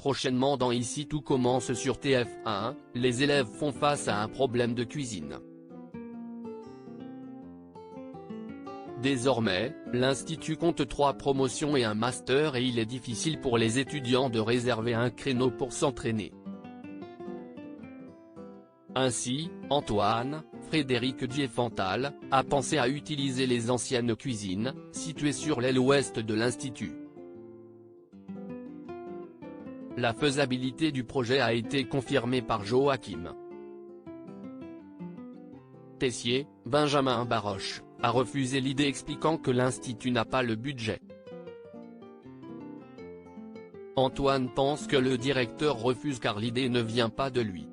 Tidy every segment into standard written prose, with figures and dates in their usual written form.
prochainement dans Ici tout commence sur TF1, les élèves font face à un problème de cuisine. Désormais, l'institut compte 3 promotions et un master et il est difficile pour les étudiants de réserver un créneau pour s'entraîner. Ainsi, Antoine, Frédéric Diefenthal, a pensé à utiliser les anciennes cuisines, situées sur l'aile ouest de l'institut. La faisabilité du projet a été confirmée par Joachim Tessier, Benjamin Baroche, a refusé l'idée expliquant que l'institut n'a pas le budget. Antoine pense que le directeur refuse car l'idée ne vient pas de lui.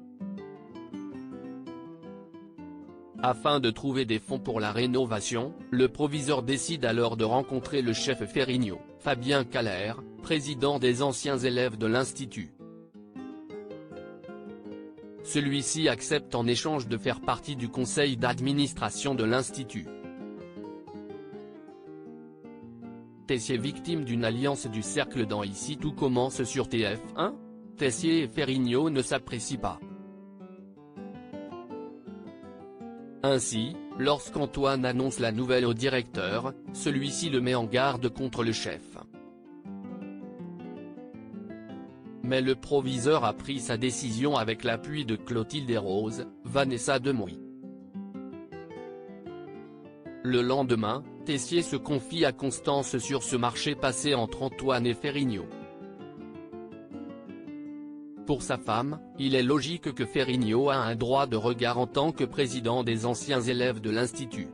Afin de trouver des fonds pour la rénovation, le proviseur décide alors de rencontrer le chef Ferrigno, Fabien Caller, président des anciens élèves de l'institut. Celui-ci accepte en échange de faire partie du conseil d'administration de l'institut. Tessier victime d'une alliance du cercle dans Ici tout commence sur TF1, Tessier et Ferrigno ne s'apprécient pas. Ainsi, lorsqu'Antoine annonce la nouvelle au directeur, celui-ci le met en garde contre le chef. Mais le proviseur a pris sa décision avec l'appui de Clotilde et Rose, Vanessa Demouy. Le lendemain, Tessier se confie à Constance sur ce marché passé entre Antoine et Ferrigno. Pour sa femme, il est logique que Ferrigno a un droit de regard en tant que président des anciens élèves de l'institut.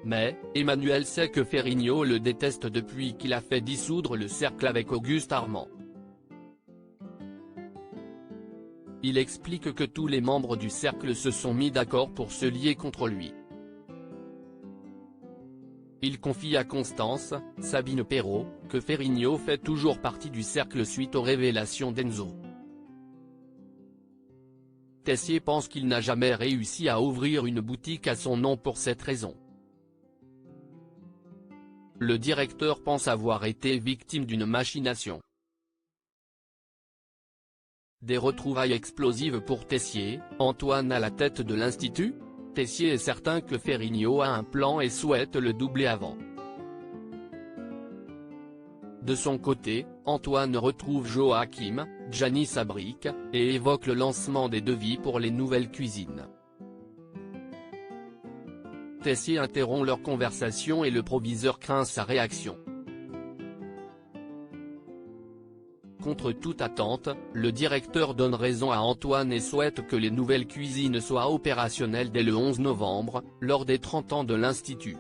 Mais, Emmanuel sait que Ferrigno le déteste depuis qu'il a fait dissoudre le cercle avec Auguste Armand. Il explique que tous les membres du cercle se sont mis d'accord pour se lier contre lui. Il confie à Constance, Sabine Perrault, que Ferrigno fait toujours partie du cercle suite aux révélations d'Enzo. Tessier pense qu'il n'a jamais réussi à ouvrir une boutique à son nom pour cette raison. Le directeur pense avoir été victime d'une machination. Des retrouvailles explosives pour Tessier, Antoine à la tête de l'institut ? Tessier est certain que Ferrigno a un plan et souhaite le doubler avant. De son côté, Antoine retrouve Joachim, Gianni Sabric, et évoque le lancement des devis pour les nouvelles cuisines. Tessier interrompt leur conversation et le proviseur craint sa réaction. Contre toute attente, le directeur donne raison à Antoine et souhaite que les nouvelles cuisines soient opérationnelles dès le 11 novembre, lors des 30 ans de l'institut.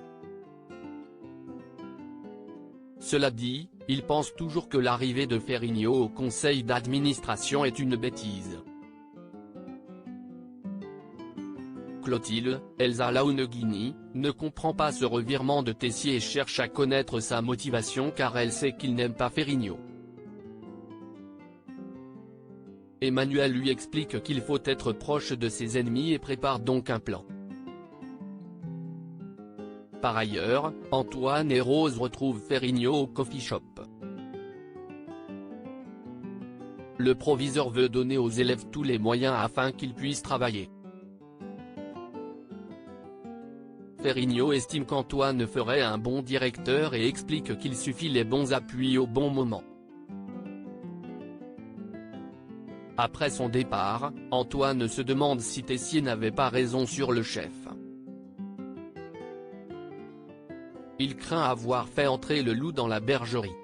Cela dit, il pense toujours que l'arrivée de Ferrigno au conseil d'administration est une bêtise. Clotilde, Elsa Launeghini, ne comprend pas ce revirement de Tessier et cherche à connaître sa motivation car elle sait qu'il n'aime pas Ferrigno. Emmanuel lui explique qu'il faut être proche de ses ennemis et prépare donc un plan. Par ailleurs, Antoine et Rose retrouvent Ferrigno au coffee shop. Le proviseur veut donner aux élèves tous les moyens afin qu'ils puissent travailler. Ferrigno estime qu'Antoine ferait un bon directeur et explique qu'il suffit les bons appuis au bon moment. Après son départ, Antoine se demande si Tessier n'avait pas raison sur le chef. Il craint avoir fait entrer le loup dans la bergerie.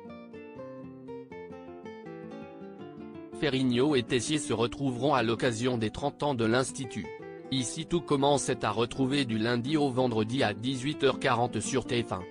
Ferrigno et Tessier se retrouveront à l'occasion des 30 ans de l'Institut. Ici tout commence est à retrouver du lundi au vendredi à 18h40 sur TF1.